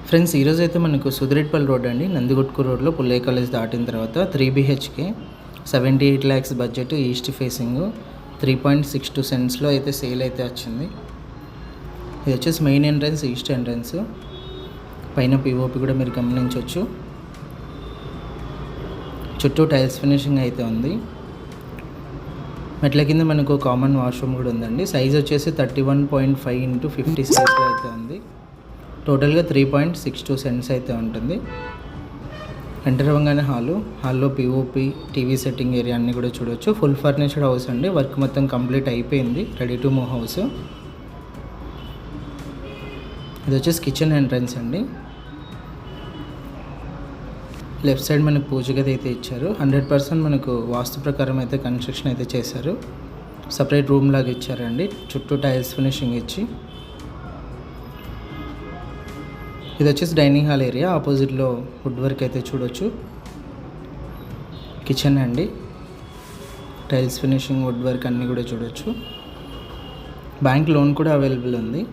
Friends ఈరోజు అయితే మనకు సుదిరెడ్పల్లి రోడ్ అండి, నందిగుట్కు రోడ్లో పుల్లయ్య కాలేజ్ దాటిన తర్వాత 3 BHK 78 lakhs budget, east facing 3.62 సెంట్స్లో అయితే సేల్ అయితే వచ్చింది. ఇది వచ్చేసి మెయిన్ ఎంట్రన్స్, ఈస్ట్ ఎంట్రన్స్. పైన పిఓపి కూడా మీరు గమనించవచ్చు. చుట్టూ టైల్స్ ఫినిషింగ్ అయితే ఉంది. మెట్ల కింద మనకు కామన్ వాష్రూమ్ కూడా ఉందండి. సైజ్ వచ్చేసి 31.5 x 50 సైజ్లో అయితే ఉంది. టోటల్గా 3.62 సెంట్స్ అయితే ఉంటుంది. ఎంటర్ అవ్వగానే హాల్లో పిఓపి, టీవీ సెట్టింగ్ ఏరియా అన్నీ కూడా చూడవచ్చు. ఫుల్ ఫర్నిచర్డ్ హౌస్ అండి. వర్క్ మొత్తం కంప్లీట్ అయిపోయింది, రెడీ టు మూవ్ హౌస్. ఇది వచ్చేసి కిచెన్ ఎంట్రన్స్ అండి. లెఫ్ట్ సైడ్ మనకు పూజ గది అయితే ఇచ్చారు. 100% మనకు వాస్తు ప్రకారం అయితే కన్స్ట్రక్షన్ అయితే చేశారు. సపరేట్ రూమ్ లాగా ఇచ్చారండి, చుట్టూ టైల్స్ ఫినిషింగ్ ఇచ్చి. ఇది వచ్చేసి డైనింగ్ హాల్ ఏరియా. ఆపోజిట్లో వుడ్ వర్క్ అయితే చూడొచ్చు. కిచెన్ అండి, టైల్స్ ఫినిషింగ్, వుడ్ వర్క్ అన్నీ కూడా చూడొచ్చు. బ్యాంక్ లోన్ కూడా అవైలబుల్ ఉంది.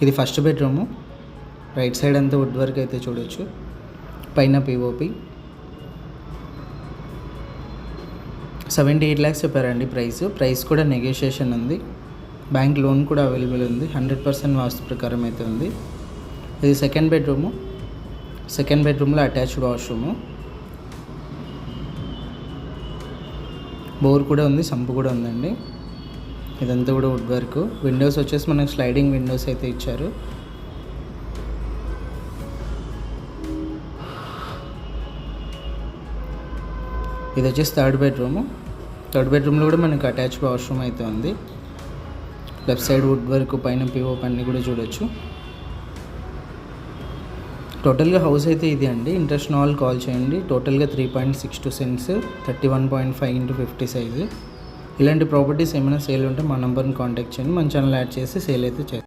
ఇది ఫస్ట్ బెడ్రూము. రైట్ సైడ్ అంతా వుడ్ వర్క్ అయితే చూడొచ్చు. పైన పిఓపి. 78 lakhs చెప్పారండి ప్రైస్ కూడా నెగోషియేషన్ ఉంది. బ్యాంక్ లోన్ కూడా అవైలబుల్ ఉంది. 100% వాస్తు ప్రకారం అయితే ఉంది. ఇది సెకండ్ బెడ్రూము. సెకండ్ బెడ్రూమ్లో అటాచ్డ్ వాష్రూము, బోర్ కూడా ఉంది, సంపు కూడా ఉందండి. ఇదంతా కూడా వుడ్ వర్క్. విండోస్ వచ్చేసి మనకు స్లైడింగ్ విండోస్ అయితే ఇచ్చారు. ఇది వచ్చేసి థర్డ్ బెడ్రూము. థర్డ్ బెడ్రూమ్లో కూడా మనకు అటాచ్డ్ వాష్రూమ్ అయితే ఉంది. లెఫ్ట్ సైడ్ వుడ్ వర్క్, పైన పిఓపి అన్నీ కూడా చూడొచ్చు. టోటల్గా హౌస్ అయితే ఇది అండి. ఇంట్రెస్ట్ ఉన్న వాళ్ళు కాల్ చేయండి. టోటల్గా 3.62 సెంట్స్, 31.5 x 50 సైజు. ఇలాంటి ప్రాపర్టీస్ ఏమైనా సేల్ ఉంటే మా నెంబర్ని కాంటాక్ట్ చేయండి. మన ఛానల్ యాడ్ చేసి సేల్ అయితే చేస్తాం.